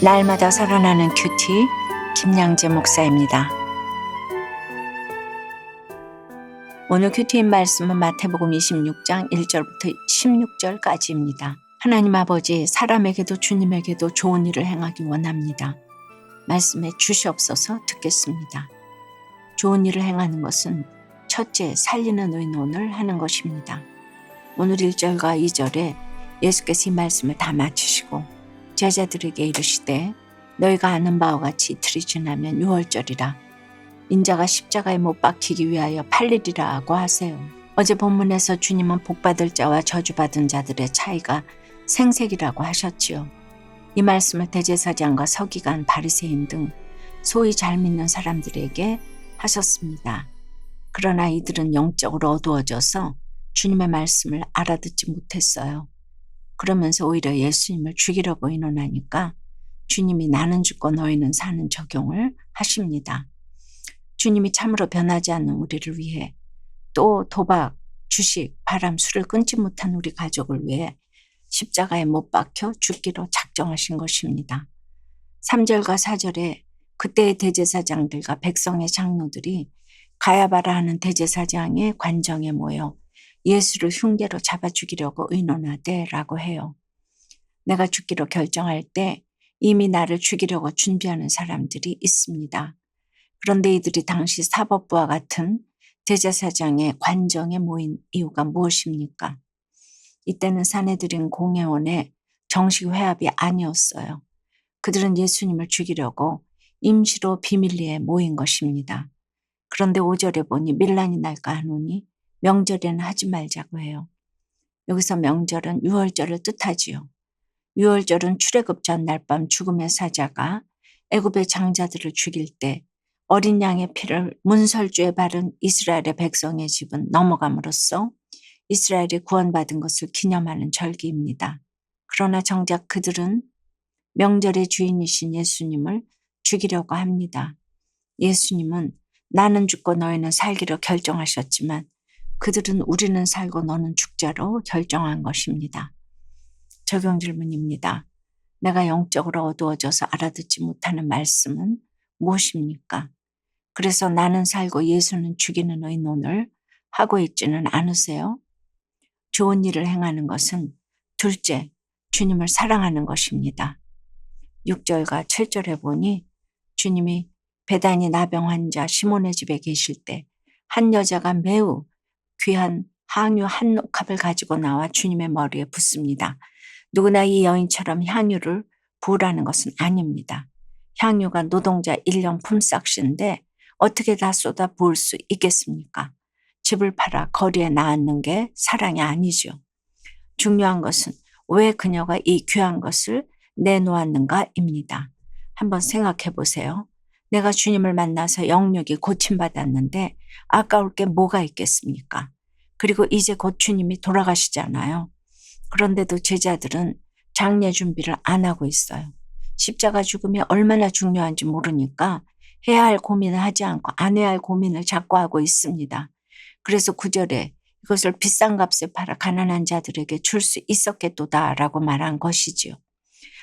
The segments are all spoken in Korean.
날마다 살아나는 큐티 김양재 목사입니다. 오늘 큐티인 말씀은 마태복음 26장 1절부터 16절까지입니다. 하나님 아버지, 사람에게도 주님에게도 좋은 일을 행하기 원합니다. 말씀에 주시옵소서. 듣겠습니다. 좋은 일을 행하는 것은 첫째, 살리는 의논을 하는 것입니다. 오늘 1절과 2절에 예수께서 이 말씀을 다 마치시고 제자들에게 이르시되 너희가 아는 바와 같이 이틀이 지나면 유월절이라 인자가 십자가에 못 박히기 위하여 팔리리라고 하세요. 어제 본문에서 주님은 복받을 자와 저주받은 자들의 차이가 생색이라고 하셨지요. 이 말씀을 대제사장과 서기관, 바리새인 등 소위 잘 믿는 사람들에게 하셨습니다. 그러나 이들은 영적으로 어두워져서 주님의 말씀을 알아듣지 못했어요. 그러면서 오히려 예수님을 죽이려고 의논하니까 주님이 나는 죽고 너희는 사는 적용을 하십니다. 주님이 참으로 변하지 않는 우리를 위해, 또 도박, 주식, 바람, 술을 끊지 못한 우리 가족을 위해 십자가에 못 박혀 죽기로 작정하신 것입니다. 3절과 4절에 그때의 대제사장들과 백성의 장로들이 가야바라 하는 대제사장의 관정에 모여 예수를 흉계로 잡아 죽이려고 의논하되 라고 해요. 내가 죽기로 결정할 때 이미 나를 죽이려고 준비하는 사람들이 있습니다. 그런데 이들이 당시 사법부와 같은 대제사장의 관정에 모인 이유가 무엇입니까? 이때는 사내들인 공회원의 정식 회합이 아니었어요. 그들은 예수님을 죽이려고 임시로 비밀리에 모인 것입니다. 그런데 5절에 보니 밀란이 날까 하노니 명절에는 하지 말자고 해요. 여기서 명절은 유월절을 뜻하지요. 유월절은 출애굽 전 날밤 죽음의 사자가 애굽의 장자들을 죽일 때 어린 양의 피를 문설주에 바른 이스라엘의 백성의 집은 넘어감으로써 이스라엘이 구원받은 것을 기념하는 절기입니다. 그러나 정작 그들은 명절의 주인이신 예수님을 죽이려고 합니다. 예수님은 나는 죽고 너희는 살기로 결정하셨지만 그들은 우리는 살고 너는 죽자로 결정한 것입니다. 적용 질문입니다. 내가 영적으로 어두워져서 알아듣지 못하는 말씀은 무엇입니까? 그래서 나는 살고 예수는 죽이는 의논을 하고 있지는 않으세요? 좋은 일을 행하는 것은 둘째, 주님을 사랑하는 것입니다. 6절과 7절에 보니 주님이 베다니 나병 환자 시몬의 집에 계실 때 한 여자가 매우 귀한 향유 한 옥합을 가지고 나와 주님의 머리에 붓습니다. 누구나 이 여인처럼 향유를 부으라는 것은 아닙니다. 향유가 노동자 1년 품삯인데 어떻게 다 쏟아 부을 수 있겠습니까? 집을 팔아 거리에 나앉는 게 사랑이 아니죠. 중요한 것은 왜 그녀가 이 귀한 것을 내놓았는가입니다. 한번 생각해 보세요. 내가 주님을 만나서 영육이 고침받았는데 아까울 게 뭐가 있겠습니까? 그리고 이제 곧 주님이 돌아가시잖아요. 그런데도 제자들은 장례 준비를 안 하고 있어요. 십자가 죽음이 얼마나 중요한지 모르니까 해야 할 고민을 하지 않고 안 해야 할 고민을 자꾸 하고 있습니다. 그래서 9절에 이것을 비싼 값에 팔아 가난한 자들에게 줄 수 있었겠도다라고 말한 것이지요.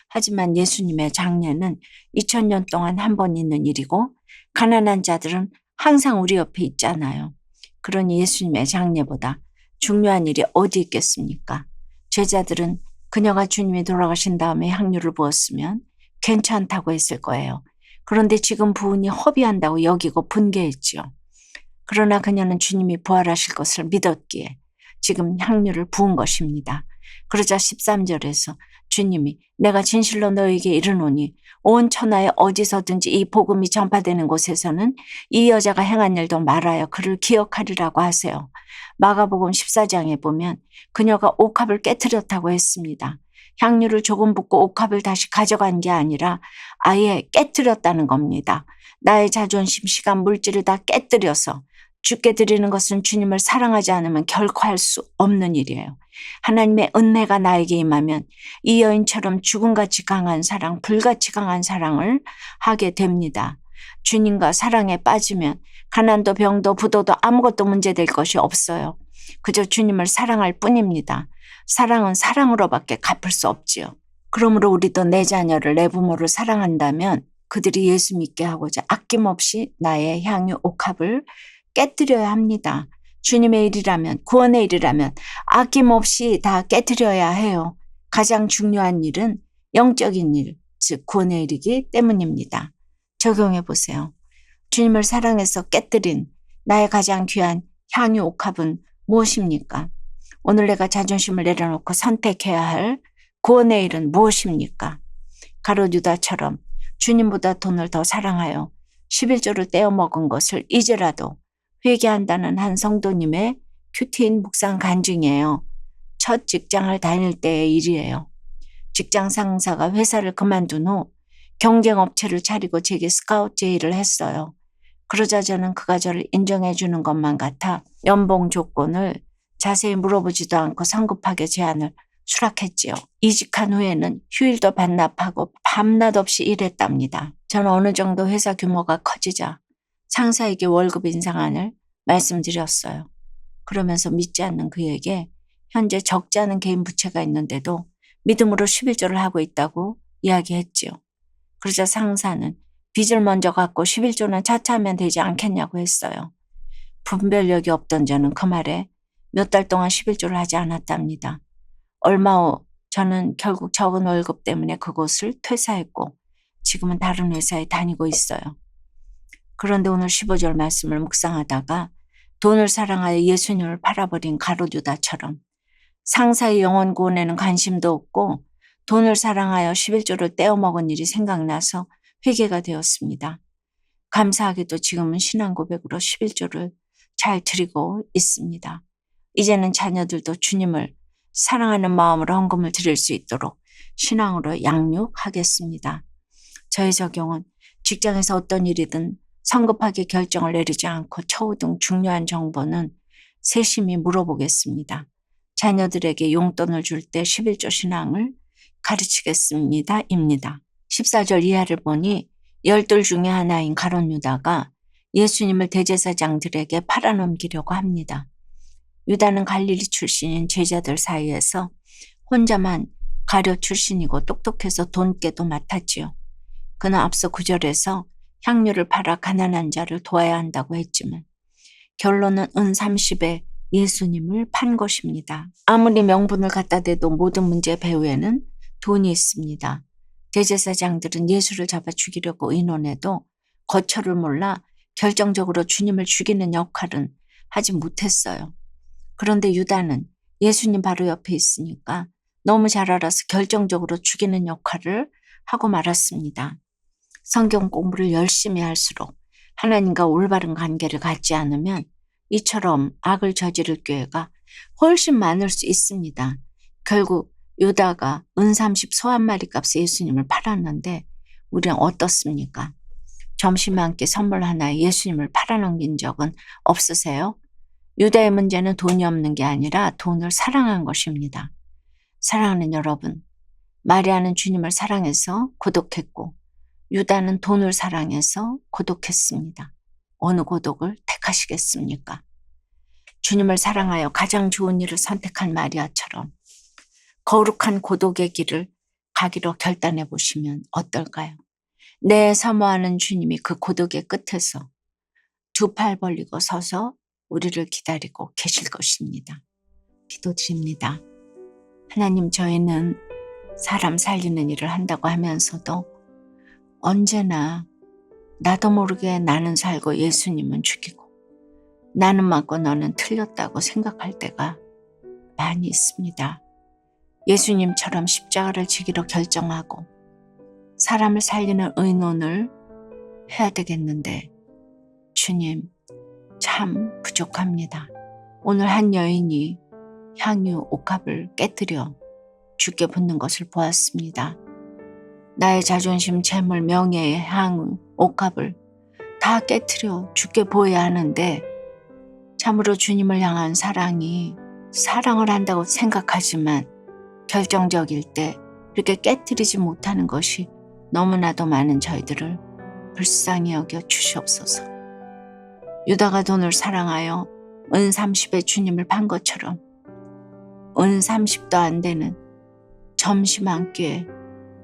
하지만 예수님의 장례는 2000년 동안 한 번 있는 일이고 가난한 자들은 항상 우리 옆에 있잖아요. 그러니 예수님의 장례보다 중요한 일이 어디 있겠습니까? 제자들은 그녀가 주님이 돌아가신 다음에 향유를 부었으면 괜찮다고 했을 거예요. 그런데 지금 부은이 허비한다고 여기고 분개했죠. 그러나 그녀는 주님이 부활하실 것을 믿었기에 지금 향유를 부은 것입니다. 그러자 13절에서 주님이 내가 진실로 너에게 이르노니 온 천하에 어디서든지 이 복음이 전파되는 곳에서는 이 여자가 행한 일도 말하여 그를 기억하리라고 하세요. 마가복음 14장에 보면 그녀가 옥합을 깨트렸다고 했습니다. 향유를 조금 붓고 옥합을 다시 가져간 게 아니라 아예 깨트렸다는 겁니다. 나의 자존심, 시간, 물질을 다 깨뜨려서 주께 드리는 것은 주님을 사랑하지 않으면 결코 할 수 없는 일이에요. 하나님의 은혜가 나에게 임하면 이 여인처럼 죽음같이 강한 사랑, 불같이 강한 사랑을 하게 됩니다. 주님과 사랑에 빠지면 가난도 병도 부도도 아무것도 문제될 것이 없어요. 그저 주님을 사랑할 뿐입니다. 사랑은 사랑으로밖에 갚을 수 없지요. 그러므로 우리도 내 자녀를 내 부모를 사랑한다면 그들이 예수 믿게 하고자 아낌없이 나의 향유 옥합을 깨뜨려야 합니다. 주님의 일이라면, 구원의 일이라면 아낌없이 다 깨뜨려야 해요. 가장 중요한 일은 영적인 일, 즉 구원의 일이기 때문입니다. 적용해 보세요. 주님을 사랑해서 깨뜨린 나의 가장 귀한 향유 옥합은 무엇입니까? 오늘 내가 자존심을 내려놓고 선택해야 할 구원의 일은 무엇입니까? 가룟 유다처럼 주님보다 돈을 더 사랑하여 11조를 떼어먹은 것을 이제라도 회개한다는 한 성도님의 큐티인 묵상 간증이에요. 첫 직장을 다닐 때의 일이에요. 직장 상사가 회사를 그만둔 후 경쟁업체를 차리고 제게 스카우트 제의를 했어요. 그러자 저는 그가 저를 인정해 주는 것만 같아 연봉 조건을 자세히 물어보지도 않고 성급하게 제안을 수락했지요. 이직한 후에는 휴일도 반납하고 밤낮 없이 일했답니다. 저는 어느 정도 회사 규모가 커지자 상사에게 월급 인상안을 말씀드렸어요. 그러면서 믿지 않는 그에게 현재 적지 않은 개인 부채가 있는데도 믿음으로 11조를 하고 있다고 이야기했지요. 그러자 상사는 빚을 먼저 갚고 11조는 차차 하면 되지 않겠냐고 했어요. 분별력이 없던 저는 그 말에 몇 달 동안 11조를 하지 않았답니다. 얼마 후 저는 결국 적은 월급 때문에 그곳을 퇴사했고 지금은 다른 회사에 다니고 있어요. 그런데 오늘 15절 말씀을 묵상하다가 돈을 사랑하여 예수님을 팔아버린 가룟 유다처럼 상사의 영혼 구원에는 관심도 없고 돈을 사랑하여 11조를 떼어먹은 일이 생각나서 회개가 되었습니다. 감사하게도 지금은 신앙 고백으로 11조를 잘 드리고 있습니다. 이제는 자녀들도 주님을 사랑하는 마음으로 헌금을 드릴 수 있도록 신앙으로 양육하겠습니다. 저의 적용은 직장에서 어떤 일이든 성급하게 결정을 내리지 않고 처우등 중요한 정보는 세심히 물어보겠습니다. 자녀들에게 용돈을 줄 때 11조 신앙을 가르치겠습니다. 입니다. 14절 이하를 보니 열둘 중에 하나인 가룟 유다가 예수님을 대제사장들에게 팔아넘기려고 합니다. 유다는 갈릴리 출신인 제자들 사이에서 혼자만 가룟 출신이고 똑똑해서 돈깨도 맡았지요. 그는 앞서 9절에서 향유를 팔아 가난한 자를 도와야 한다고 했지만 결론은 은 30에 예수님을 판 것입니다. 아무리 명분을 갖다 대도 모든 문제 배후에는 돈이 있습니다. 대제사장들은 예수를 잡아 죽이려고 의논해도 거처를 몰라 결정적으로 주님을 죽이는 역할은 하지 못했어요. 그런데 유다는 예수님 바로 옆에 있으니까 너무 잘 알아서 결정적으로 죽이는 역할을 하고 말았습니다. 성경 공부를 열심히 할수록 하나님과 올바른 관계를 갖지 않으면 이처럼 악을 저지를 기회가 훨씬 많을 수 있습니다. 결국 유다가 은 30 소 한 마리 값에 예수님을 팔았는데 우리는 어떻습니까? 점심에 함께 선물 하나에 예수님을 팔아넘긴 적은 없으세요? 유다의 문제는 돈이 없는 게 아니라 돈을 사랑한 것입니다. 사랑하는 여러분, 마리아는 주님을 사랑해서 고독했고 유다는 돈을 사랑해서 고독했습니다. 어느 고독을 택하시겠습니까? 주님을 사랑하여 가장 좋은 일을 선택한 마리아처럼 거룩한 고독의 길을 가기로 결단해 보시면 어떨까요? 내 사모하는 주님이 그 고독의 끝에서 두 팔 벌리고 서서 우리를 기다리고 계실 것입니다. 기도드립니다. 하나님, 저희는 사람 살리는 일을 한다고 하면서도 언제나 나도 모르게 나는 살고 예수님은 죽이고 나는 맞고 너는 틀렸다고 생각할 때가 많이 있습니다. 예수님처럼 십자가를 지기로 결정하고 사람을 살리는 의논을 해야 되겠는데 주님, 참 부족합니다. 오늘 한 여인이 향유 옥합을 깨뜨려 죽게 붓는 것을 보았습니다. 나의 자존심, 재물, 명예의 향유 옥합을 다 깨뜨려 죽게 보여야 하는데 참으로 주님을 향한 사랑이 사랑을 한다고 생각하지만 결정적일 때 이렇게 깨뜨리지 못하는 것이 너무나도 많은 저희들을 불쌍히 여겨 주시옵소서. 유다가 돈을 사랑하여 은 30에 주님을 판 것처럼 은 30도 안 되는 점심 한 끼에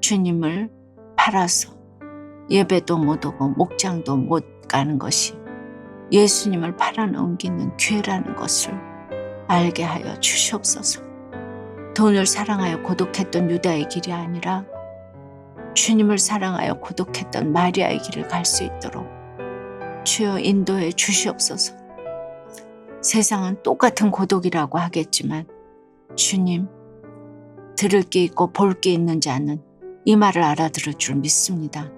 주님을 팔아서 예배도 못 오고 목장도 못 가는 것이 예수님을 팔아넘기는 죄라는 것을 알게 하여 주시옵소서. 돈을 사랑하여 고독했던 유다의 길이 아니라 주님을 사랑하여 고독했던 마리아의 길을 갈 수 있도록 주여 인도해 주시옵소서. 세상은 똑같은 고독이라고 하겠지만 주님, 들을 게 있고 볼 게 있는 자는 이 말을 알아들을 줄 믿습니다.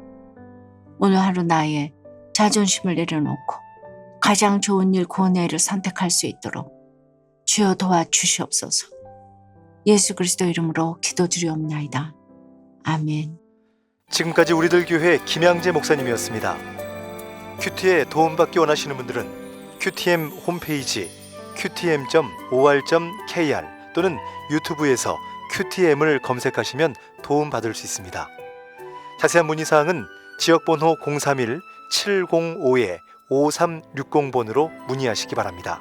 오늘 하루 나의 자존심을 내려놓고 가장 좋은 일, 구원의 일을 선택할 수 있도록 주여 도와주시옵소서. 예수 그리스도 이름으로 기도드리옵나이다. 아멘. 지금까지 우리들 교회 김양재 목사님이었습니다. 큐티에 도움받기 원하시는 분들은 QTM 홈페이지 qtm.or.kr 또는 유튜브에서 QTM을 검색하시면 도움받을 수 있습니다. 자세한 문의사항은 지역번호 031-705-5360번으로 문의하시기 바랍니다.